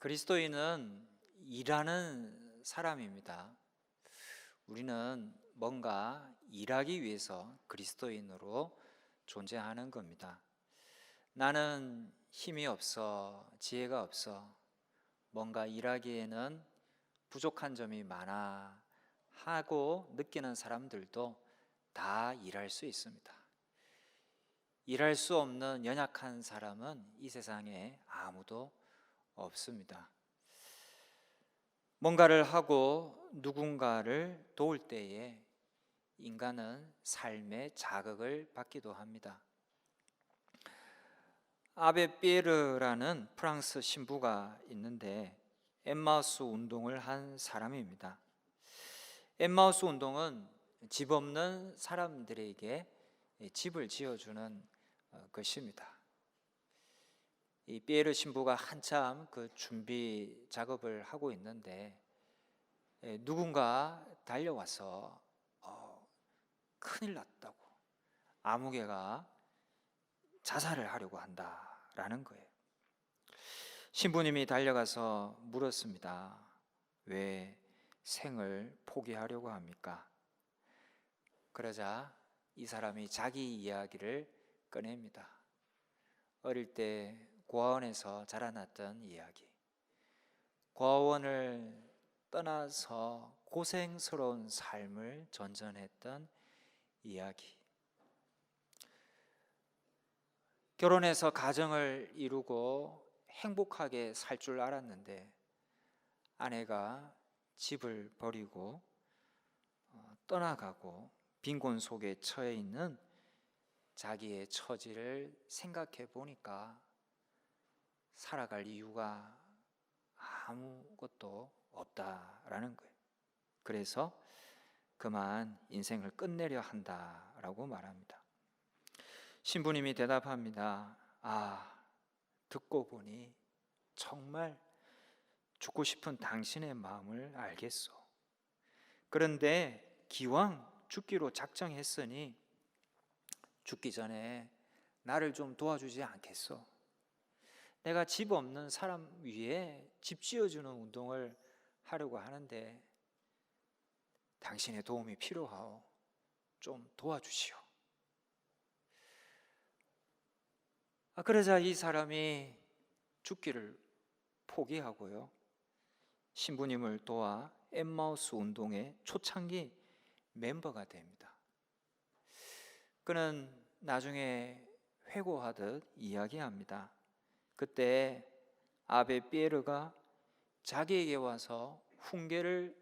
그리스도인은 일하는 사람입니다. 우리는 뭔가 일하기 위해서 그리스도인으로 존재하는 겁니다. 나는 힘이 없어, 지혜가 없어, 뭔가 일하기에는 부족한 점이 많아 하고 느끼는 사람들도 다 일할 수 있습니다. 일할 수 없는 연약한 사람은 이 세상에 아무도 없습니다. 뭔가를 하고 누군가를 도울 때에 인간은 삶의 자극을 받기도 합니다. 아베 피에르라는 프랑스 신부가 있는데 엠마우스 운동을 한 사람입니다. 엠마우스 운동은 집 없는 사람들에게 집을 지어주는 것입니다. 이 피에르 신부가 한참 그 준비 작업을 하고 있는데 누군가 달려와서 큰일 났다고, 아무개가 자살을 하려고 한다라는 거예요. 신부님이 달려가서 물었습니다. 왜 생을 포기하려고 합니까? 그러자 이 사람이 자기 이야기를 꺼냅니다. 어릴 때 고아원에서 자라났던 이야기, 고아원을 떠나서 고생스러운 삶을 전전했던 이야기, 결혼해서 가정을 이루고 행복하게 살 줄 알았는데 아내가 집을 버리고 떠나가고 빈곤 속에 처해 있는 자기의 처지를 생각해 보니까 살아갈 이유가 아무것도 없다라는 거예요. 그래서 그만 인생을 끝내려 한다라고 말합니다. 신부님이 대답합니다. 듣고 보니 정말 죽고 싶은 당신의 마음을 알겠소. 그런데 기왕 죽기로 작정했으니 죽기 전에 나를 좀 도와주지 않겠소? 내가 집 없는 사람 위에 집 지어주는 운동을 하려고 하는데 당신의 도움이 필요하오. 좀 도와주시오. 그러자 이 사람이 죽기를 포기하고요, 신부님을 도와 엠마우스 운동의 초창기 멤버가 됩니다. 그는 나중에 회고하듯 이야기합니다. 그때 아베 피에르가 자기에게 와서 훈계를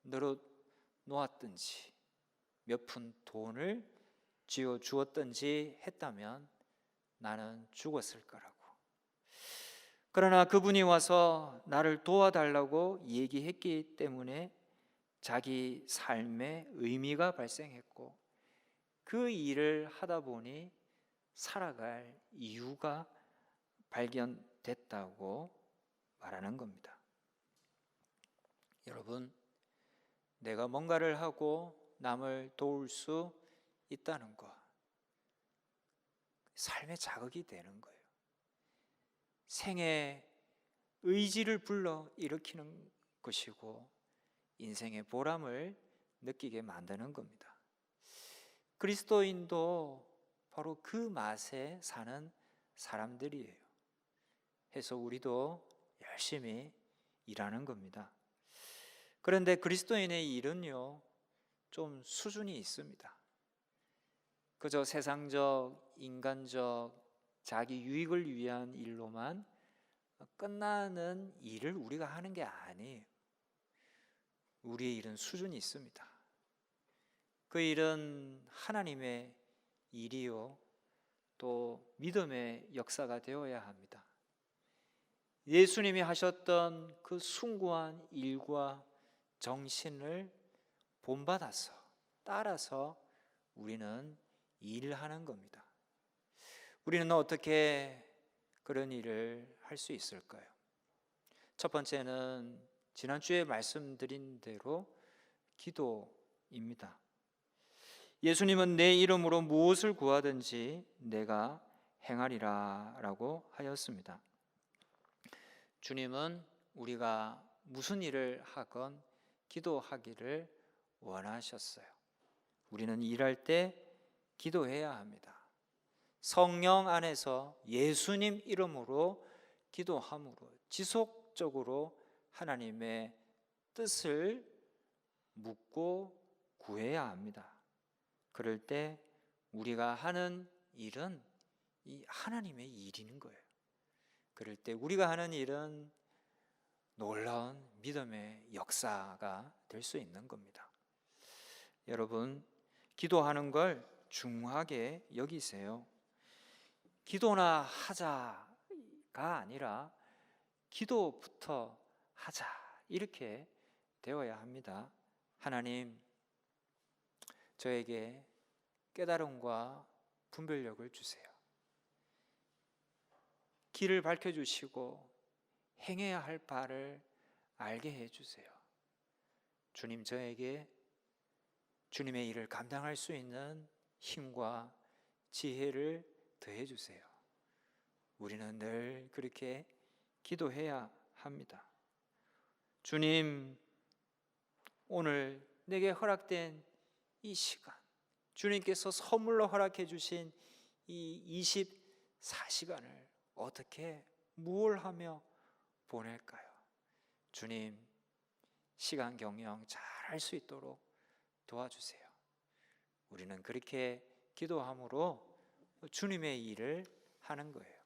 늘어 놓았든지 몇 푼 돈을 쥐어 주었든지 했다면 나는 죽었을 거라고. 그러나 그분이 와서 나를 도와달라고 얘기했기 때문에 자기 삶에 의미가 발생했고 그 일을 하다 보니 살아갈 이유가 발견됐다고 말하는 겁니다. 여러분, 내가 뭔가를 하고 남을 도울 수 있다는 것, 삶의 자극이 되는 거예요. 생의 의지를 불러 일으키는 것이고 인생의 보람을 느끼게 만드는 겁니다. 그리스도인도 바로 그 맛에 사는 사람들이에요. 해서 우리도 열심히 일하는 겁니다. 그런데 그리스도인의 일은요, 좀 수준이 있습니다. 그저 세상적, 인간적, 자기 유익을 위한 일로만 끝나는 일을 우리가 하는 게 아니에요. 우리의 일은 수준이 있습니다. 그 일은 하나님의 일이요, 또 믿음의 역사가 되어야 합니다. 예수님이 하셨던 그 숭고한 일과 정신을 본받아서 따라서 우리는 일하는 겁니다. 우리는 어떻게 그런 일을 할 수 있을까요? 첫 번째는 지난주에 말씀드린 대로 기도입니다. 예수님은 내 이름으로 무엇을 구하든지 내가 행하리라 라고 하였습니다. 주님은 우리가 무슨 일을 하건 기도하기를 원하셨어요. 우리는 일할 때 기도해야 합니다. 성령 안에서 예수님 이름으로 기도함으로 지속적으로 하나님의 뜻을 묻고 구해야 합니다. 그럴 때 우리가 하는 일은 이 하나님의 일인 거예요. 그럴 때 우리가 하는 일은 놀라운 믿음의 역사가 될 수 있는 겁니다. 여러분, 기도하는 걸 중요하게 여기세요. 기도나 하자가 아니라 기도부터 하자, 이렇게 되어야 합니다. 하나님, 저에게 깨달음과 분별력을 주세요. 길을 밝혀주시고 행해야 할 바를 알게 해주세요. 주님, 저에게 주님의 일을 감당할 수 있는 힘과 지혜를 더해주세요. 우리는 늘 그렇게 기도해야 합니다. 주님, 오늘 내게 허락된 이 시간, 주님께서 선물로 허락해 주신 이 24시간을 어떻게 무엇을 하며 보낼까요? 주님, 시간 경영 잘 할 수 있도록 도와주세요. 우리는 그렇게 기도함으로 주님의 일을 하는 거예요.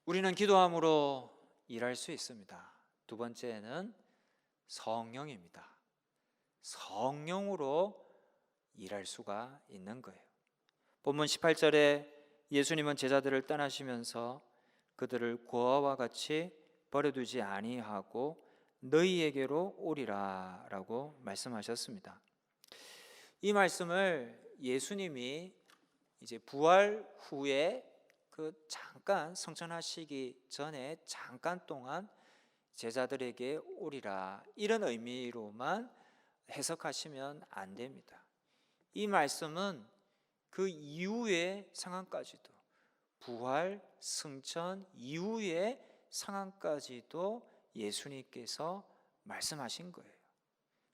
우리는 기도함으로 일할 수 있습니다. 두 번째는 성령입니다. 성령으로 일할 수가 있는 거예요. 본문 18절에 예수님은 제자들을 떠나시면서 그들을 고아와 같이 버려두지 아니하고 너희에게로 오리라 라고 말씀하셨습니다. 이 말씀을 예수님이 이제 부활 후에 잠깐 성천하시기 전에 잠깐 동안 제자들에게 오리라, 이런 의미로만 해석하시면 안 됩니다. 이 말씀은 그 이후의 상황까지도, 부활 승천 이후의 상황까지도 예수님께서 말씀하신 거예요.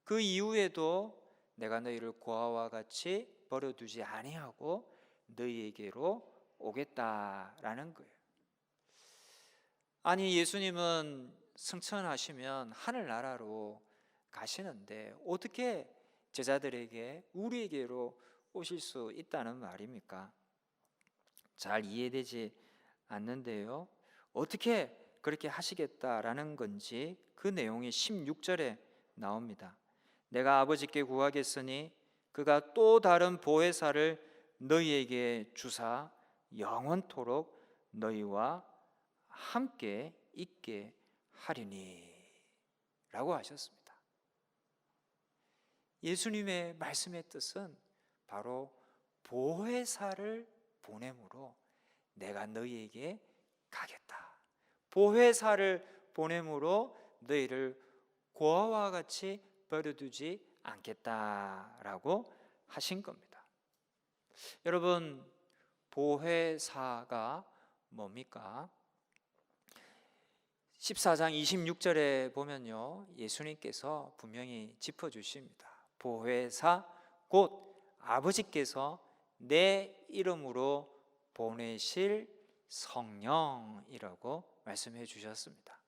그 이후에도 내가 너희를 고아와 같이 버려두지 아니하고 너희에게로 오겠다라는 거예요. 아니, 예수님은 승천하시면 하늘나라로 가시는데 어떻게 제자들에게, 우리에게로 오실 수 있다는 말입니까? 잘 이해되지 않는데요. 어떻게 그렇게 하시겠다라는 건지 그 내용이 16절에 나옵니다. 내가 아버지께 구하겠으니 그가 또 다른 보혜사를 너희에게 주사 영원토록 너희와 함께 있게 하리니 라고 하셨습니다. 예수님의 말씀의 뜻은 바로 보혜사를 보냄으로 내가 너희에게 가겠다, 보혜사를 보냄으로 너희를 고아와 같이 버려두지 않겠다라고 하신 겁니다. 여러분, 보혜사가 뭡니까? 14장 26절에 보면요, 예수님께서 분명히 짚어주십니다. 보혜사 곧 아버지께서 내 이름으로 보내실 성령이라고 말씀해 주셨습니다.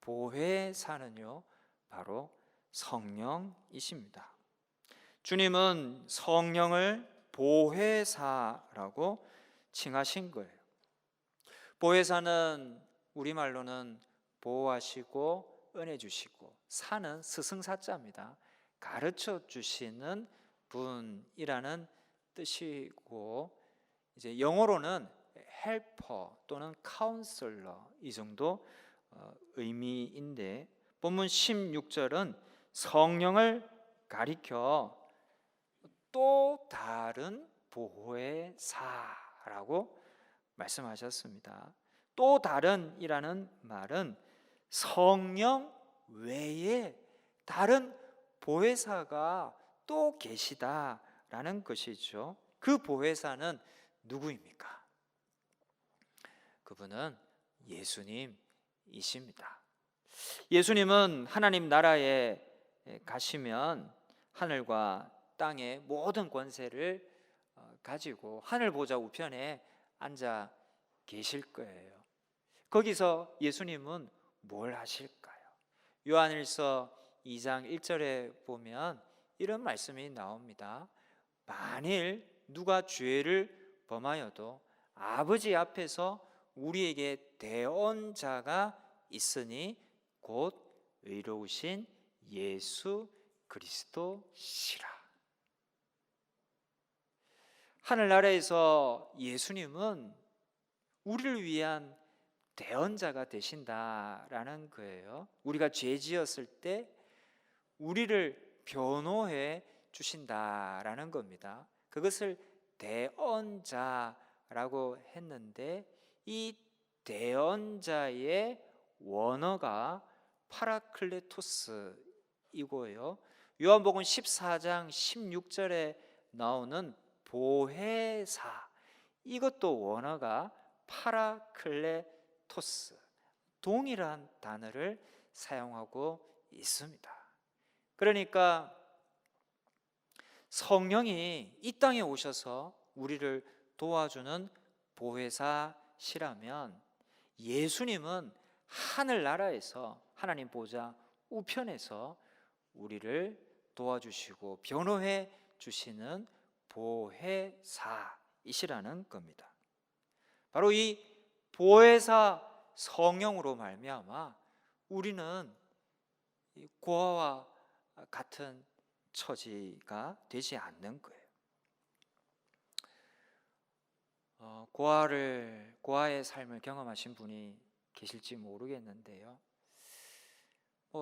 보혜사는요, 바로 성령이십니다. 주님은 성령을 보혜사라고 칭하신 거예요. 보혜사는 우리말로는 보호하시고 은혜 주시고, 사는 스승사자입니다. 가르쳐 주시는 분이라는 뜻이고, 이제 영어로는 헬퍼 또는 카운슬러, 이 정도 의미인데, 본문 16절은 성령을 가리켜 또 다른 보혜사라고 말씀하셨습니다. 또 다른이라는 말은 성령 외에 다른 보혜사가 또 계시다라는 것이죠. 그 보혜사는 누구입니까? 그분은 예수님 이십니다. 예수님은 하나님 나라에 가시면 하늘과 땅의 모든 권세를 가지고 하늘 보좌 우편에 앉아 계실 거예요. 거기서 예수님은 뭘 하실까요? 요한일서 2장 1절에 보면 이런 말씀이 나옵니다. 만일 누가 죄를 범하여도 아버지 앞에서 우리에게 대언자가 있으니 곧 의로우신 예수 그리스도시라. 하늘나라에서 예수님은 우리를 위한 대언자가 되신다라는 거예요. 우리가 죄 지었을 때 우리를 변호해 주신다라는 겁니다. 그것을 대언자라고 했는데 이 대언자의 원어가 파라클레토스이고요. 요한복음 14장 16절에 나오는 보혜사, 이것도 원어가 파라클레토스, 동일한 단어를 사용하고 있습니다. 그러니까 성령이 이 땅에 오셔서 우리를 도와주는 보혜사시라면 예수님은 하늘나라에서 하나님 보좌 우편에서 우리를 도와주시고 변호해 주시는 보혜사이시라는 겁니다. 바로 이 보혜사 성령으로 말미암아 우리는 고아와 같은 처지가 되지 않는 거예요. 고아의 삶을 경험하신 분이 계실지 모르겠는데요.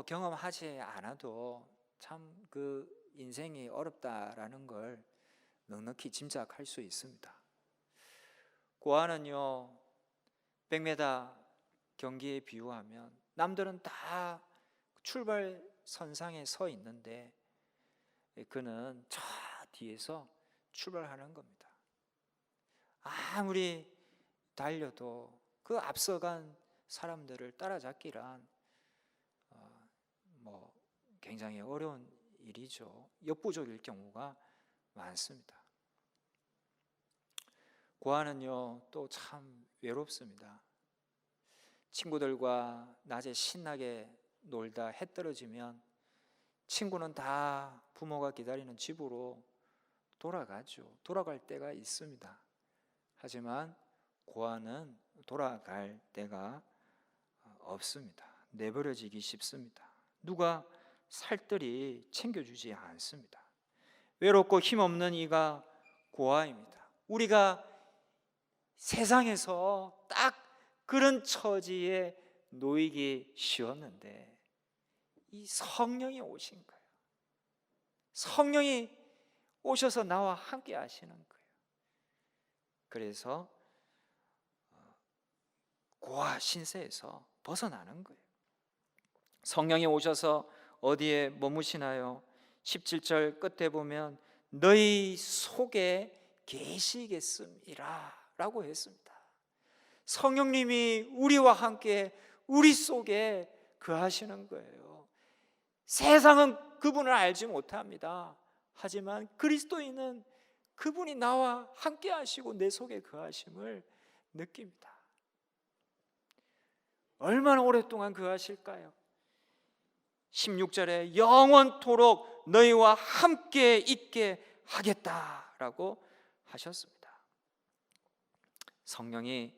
경험하지 않아도 참 그 인생이 어렵다라는 걸 넉넉히 짐작할 수 있습니다. 고아는요, 100m 경기에 비유하면 남들은 다 출발선상에 서 있는데 그는 저 뒤에서 출발하는 겁니다. 아무리 달려도 그 앞서간 사람들을 따라잡기란 굉장히 어려운 일이죠. 역부족일 경우가 많습니다. 고아는요 또 참 외롭습니다. 친구들과 낮에 신나게 놀다 해 떨어지면 친구는 다 부모가 기다리는 집으로 돌아가죠. 돌아갈 때가 있습니다. 하지만 고아는 돌아갈 때가 없습니다. 내버려지기 쉽습니다. 누가 살뜰히 챙겨주지 않습니다. 외롭고 힘없는 이가 고아입니다. 우리가 세상에서 딱 그런 처지에 놓이기 쉬웠는데 이 성령이 오신 거예요. 성령이 오셔서 나와 함께 하시는 거예요. 그래서 고아 신세에서 벗어나는 거예요. 성령이 오셔서 어디에 머무시나요? 17절 끝에 보면 너희 속에 계시겠음이라 라고 했습니다. 성령님이 우리와 함께 우리 속에 거하시는 거예요. 세상은 그분을 알지 못합니다. 하지만 그리스도인은 그분이 나와 함께 하시고 내 속에 거하심을 느낍니다. 얼마나 오랫동안 거하실까요? 16절에 영원토록 너희와 함께 있게 하겠다라고 하셨습니다. 성령이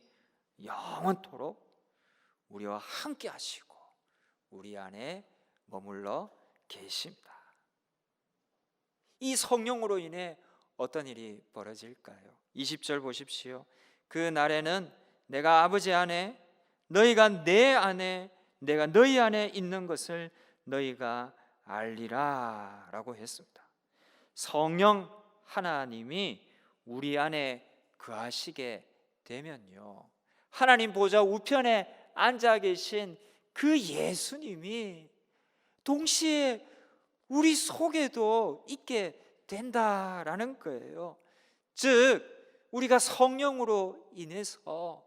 영원토록 우리와 함께 하시고 우리 안에 머물러 계십니다. 이 성령으로 인해 어떤 일이 벌어질까요? 20절 보십시오. 그 날에는 내가 아버지 안에 너희가 내 안에 내가 너희 안에 있는 것을 너희가 알리라 라고 했습니다. 성령 하나님이 우리 안에 거하시게 되면요, 하나님 보좌 우편에 앉아 계신 그 예수님이 동시에 우리 속에도 있게 된다라는 거예요. 즉 우리가 성령으로 인해서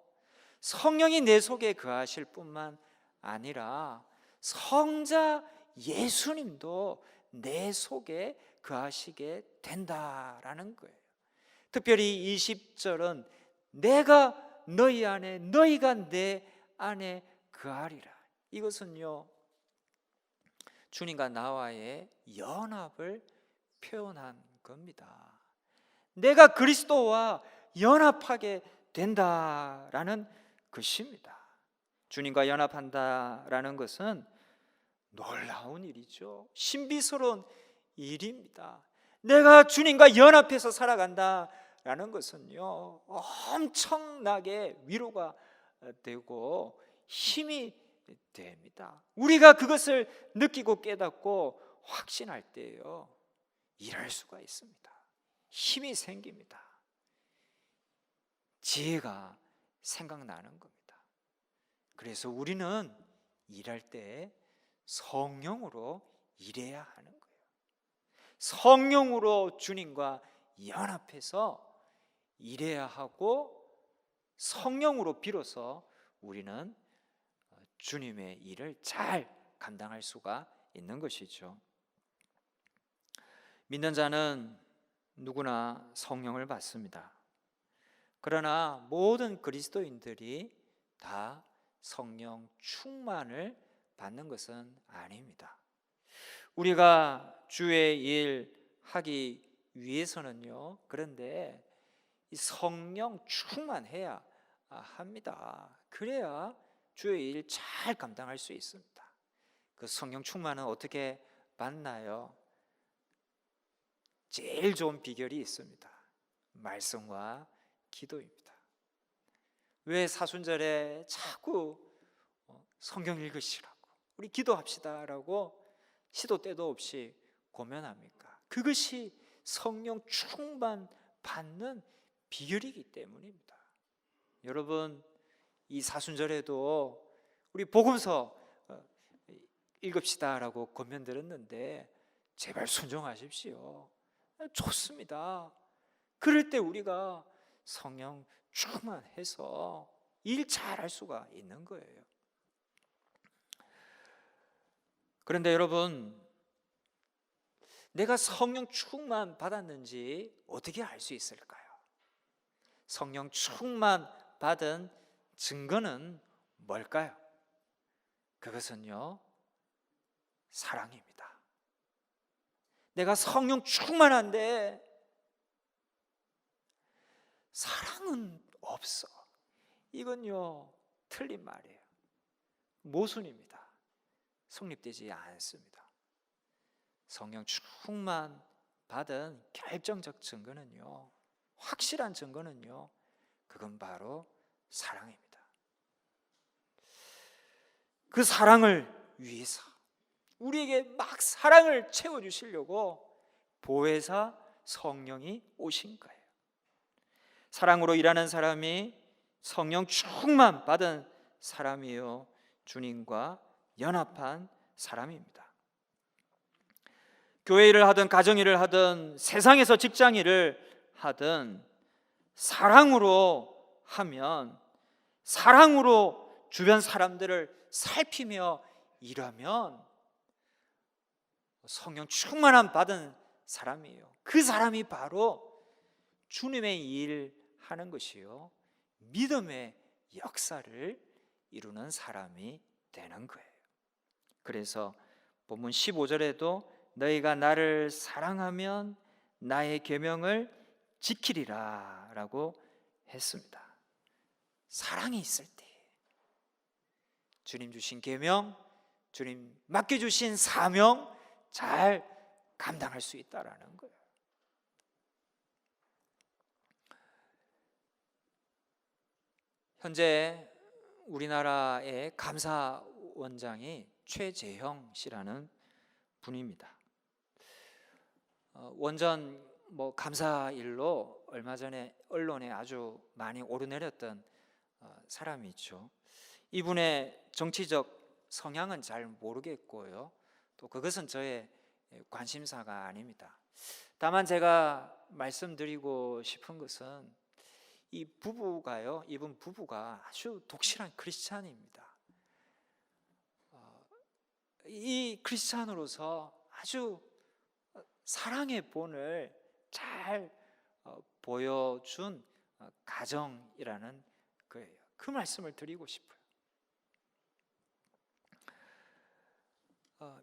성령이 내 속에 거하실 뿐만 아니라 성자 예수님도 내 속에 거하시게 된다라는 거예요. 특별히 20절은 내가 너희 안에 너희가 내 안에 거하리라. 이것은요, 주님과 나와의 연합을 표현한 겁니다. 내가 그리스도와 연합하게 된다라는 것입니다. 주님과 연합한다라는 것은 놀라운 일이죠. 신비스러운 일입니다. 내가 주님과 연합해서 살아간다라는 것은요, 엄청나게 위로가 되고 힘이 됩니다. 우리가 그것을 느끼고 깨닫고 확신할 때요, 일할 수가 있습니다. 힘이 생깁니다. 지혜가 생각나는 겁니다. 그래서 우리는 일할 때 성령으로 일해야 하는 거예요. 성령으로 주님과 연합해서 일해야 하고, 성령으로 비로소 우리는 주님의 일을 잘 감당할 수가 있는 것이죠. 믿는 자는 누구나 성령을 받습니다. 그러나 모든 그리스도인들이 다 성령 충만을 받는 것은 아닙니다. 우리가 주의 일 하기 위해서는요, 그런데 이 성령 충만해야 합니다. 그래야 주의 일 잘 감당할 수 있습니다. 그 성령 충만은 어떻게 받나요? 제일 좋은 비결이 있습니다. 말씀과 기도입니다. 왜 사순절에 자꾸 성경 읽으시라고, 우리 기도합시다라고 시도 때도 없이 고면합니까? 그것이 성령 충만 받는 비결이기 때문입니다. 여러분, 이 사순절에도 우리 복음서 읽읍시다라고 권면 드렸는데 제발 순종하십시오. 좋습니다. 그럴 때 우리가 성령 충만해서 일 잘할 수가 있는 거예요. 그런데 여러분, 내가 성령 충만 받았는지 어떻게 알 수 있을까요? 성령 충만 받은 증거는 뭘까요? 그것은요, 사랑입니다. 내가 성령 충만한데 사랑은 없어. 이건요, 틀린 말이에요. 모순입니다. 성립되지 않습니다. 성령 충만 받은 결정적 증거는요, 확실한 증거는요, 그건 바로 사랑입니다. 그 사랑을 위해서 우리에게 막 사랑을 채워주시려고 보혜사 성령이 오신 거예요. 사랑으로 일하는 사람이 성령 충만 받은 사람이요, 주님과 연합한 사람입니다. 교회 일을 하든 가정 일을 하든 세상에서 직장 일을 하든 사랑으로 하면, 사랑으로 주변 사람들을 살피며 일하면 성령 충만함 받은 사람이에요. 그 사람이 바로 주님의 일 하는 것이요, 믿음의 역사를 이루는 사람이 되는 거예요. 그래서 본문 15절에도 너희가 나를 사랑하면 나의 계명을 지키리라 라고 했습니다. 사랑이 있을 때 주님 주신 계명, 주님 맡겨주신 사명 잘 감당할 수 있다라는 거예요. 현재 우리나라의 감사원장이 최재형 씨라는 분입니다. 원전 감사일로 얼마 전에 언론에 아주 많이 오르내렸던 사람이 있죠. 이분의 정치적 성향은 잘 모르겠고요, 또 그것은 저의 관심사가 아닙니다. 다만 제가 말씀드리고 싶은 것은 이분 부부가 아주 독실한 크리스찬입니다. 이 크리스찬으로서 아주 사랑의 본을 잘 보여준 가정이라는 거예요. 그 말씀을 드리고 싶어요.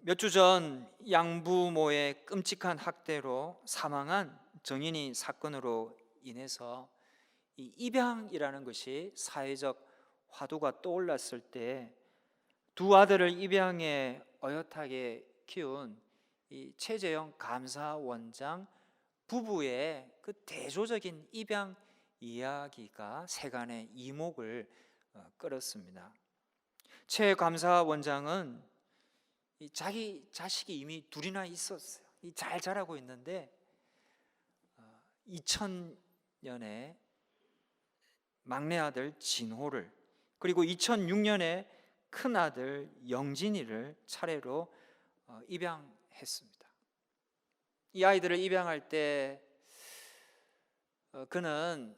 몇 주 전 양부모의 끔찍한 학대로 사망한 정인이 사건으로 인해서 이 입양이라는 것이 사회적 화두가 떠올랐을 때 두 아들을 입양에 어엿하게 키운 이 최재형 감사원장 부부의 그 대조적인 입양 이야기가 세간의 이목을 끌었습니다. 최 감사원장은 자기 자식이 이미 둘이나 있었어요. 잘 자라고 있는데 2000년에 막내 아들 진호를, 그리고 2006년에 큰 아들 영진이를 차례로 입양했습니다. 이 아이들을 입양할 때 그는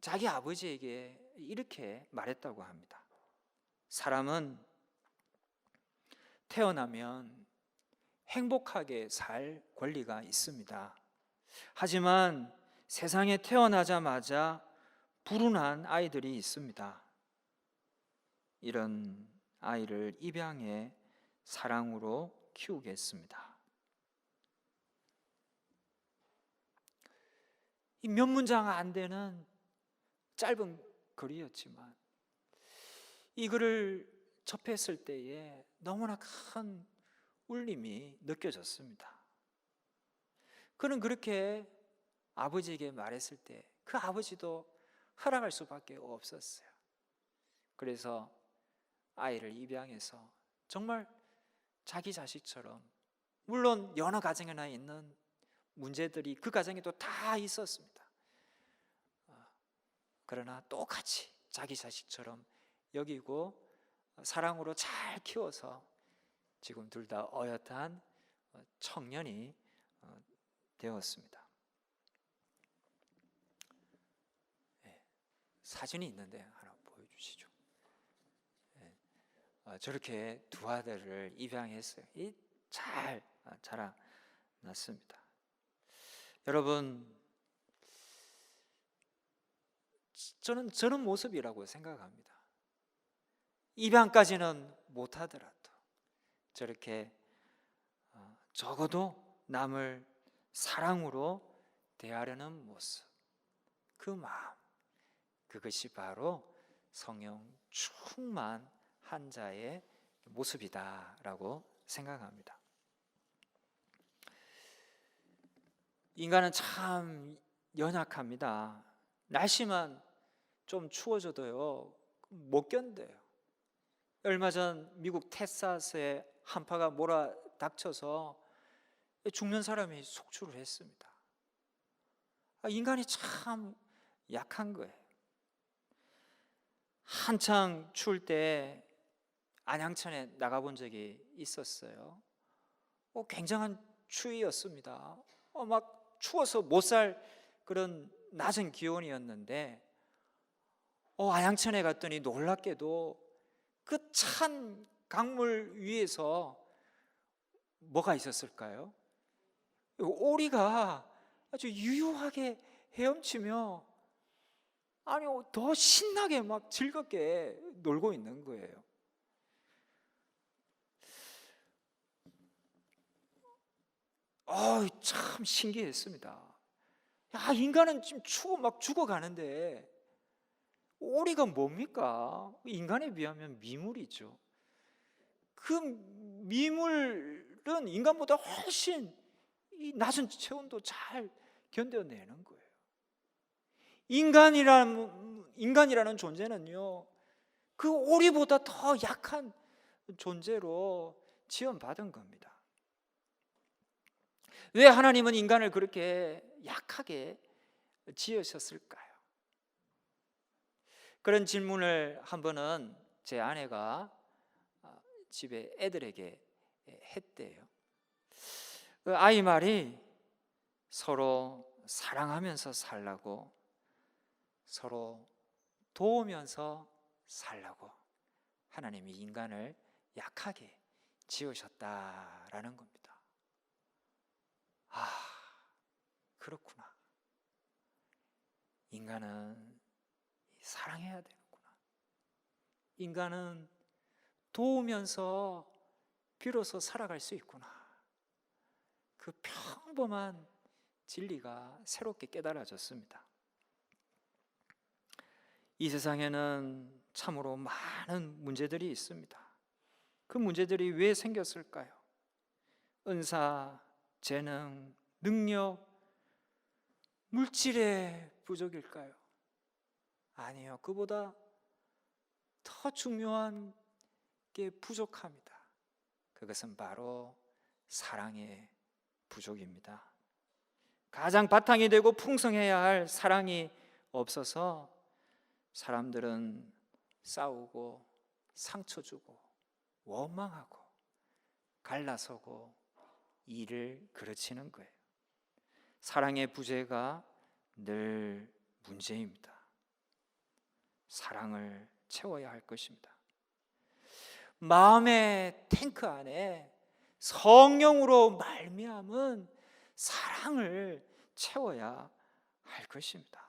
자기 아버지에게 이렇게 말했다고 합니다. 사람은 태어나면 행복하게 살 권리가 있습니다. 하지만 세상에 태어나자마자 불운한 아이들이 있습니다. 이런 아이를 입양해 사랑으로 키우겠습니다. 이 몇 문장 안 되는 짧은 글이었지만 이 글을 접했을 때에 너무나 큰 울림이 느껴졌습니다. 그는 그렇게 아버지에게 말했을 때 그 아버지도 허락할 수밖에 없었어요. 그래서 아이를 입양해서 정말 자기 자식처럼, 물론 여러 가정에나 있는 문제들이 그 가정에도 다 있었습니다. 그러나 똑같이 자기 자식처럼 여기고 사랑으로 잘 키워서 지금 둘 다 어엿한 청년이 되었습니다. 사진이 있는데 하나 보여주시죠. 저렇게 두 아들을 입양했어요. 잘 자라났습니다. 여러분, 저는 모습이라고 생각합니다. 입양까지는 못하더라도 저렇게 적어도 남을 사랑으로 대하려는 모습, 그 마음, 그것이 바로 성령 충만한 자의 모습이다라고 생각합니다. 인간은 참 연약합니다. 날씨만 좀 추워져도요 못 견뎌요. 얼마 전 미국 텍사스에 한파가 몰아닥쳐서 죽는 사람이 속출을 했습니다. 인간이 참 약한 거예요. 한창 추울 때 안양천에 나가본 적이 있었어요. 굉장한 추위였습니다. 막 추워서 못 살 그런 낮은 기온이었는데 안양천에 갔더니 놀랍게도 그 찬 강물 위에서 뭐가 있었을까요? 오리가 아주 유유하게 헤엄치며 더 신나게 막 즐겁게 놀고 있는 거예요. 참 신기했습니다. 인간은 지금 추워 막 죽어가는데 오리가 뭡니까? 인간에 비하면 미물이죠. 그 미물은 인간보다 훨씬 이 낮은 체온도 잘 견뎌내는 거예요. 인간이라는 존재는요, 그 오리보다 더 약한 존재로 지원받은 겁니다. 왜 하나님은 인간을 그렇게 약하게 지으셨을까요? 그런 질문을 한 번은 제 아내가 집에 애들에게 했대요. 그 아이 말이 서로 사랑하면서 살라고, 서로 도우면서 살라고 하나님이 인간을 약하게 지으셨다라는 겁니다. 그렇구나. 인간은 사랑해야 되는구나. 인간은 도우면서 비로소 살아갈 수 있구나. 그 평범한 진리가 새롭게 깨달아졌습니다. 이 세상에는 참으로 많은 문제들이 있습니다. 그 문제들이 왜 생겼을까요? 은사, 재능, 능력, 물질의 부족일까요? 아니요. 그보다 더 중요한 게 부족합니다. 그것은 바로 사랑의 부족입니다. 가장 바탕이 되고 풍성해야 할 사랑이 없어서 사람들은 싸우고 상처 주고 원망하고 갈라서고 일을 그르치는 거예요. 사랑의 부재가 늘 문제입니다. 사랑을 채워야 할 것입니다. 마음의 탱크 안에 성령으로 말미암은 사랑을 채워야 할 것입니다.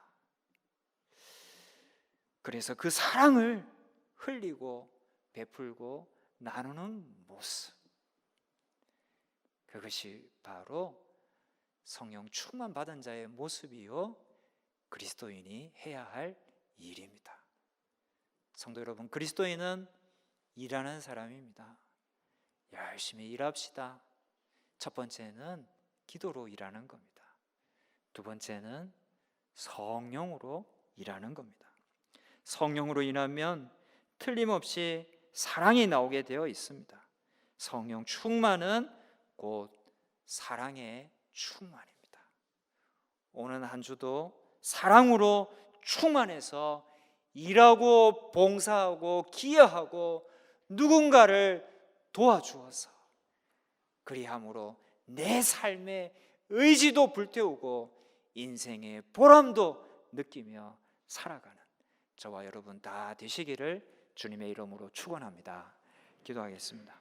그래서 그 사랑을 흘리고 베풀고 나누는 모습, 그것이 바로 성령 충만 받은 자의 모습이요 그리스도인이 해야 할 일입니다. 성도 여러분, 그리스도인은 일하는 사람입니다. 열심히 일합시다. 첫 번째는 기도로 일하는 겁니다. 두 번째는 성령으로 일하는 겁니다. 성령으로 일하면 틀림없이 사랑이 나오게 되어 있습니다. 성령 충만은 곧 사랑의 충만입니다. 오늘 한 주도 사랑으로 충만해서 일하고 봉사하고 기여하고 누군가를 도와주어서 그리함으로 내 삶의 의지도 불태우고 인생의 보람도 느끼며 살아가는 저와 여러분 다 되시기를 주님의 이름으로 축원합니다. 기도하겠습니다.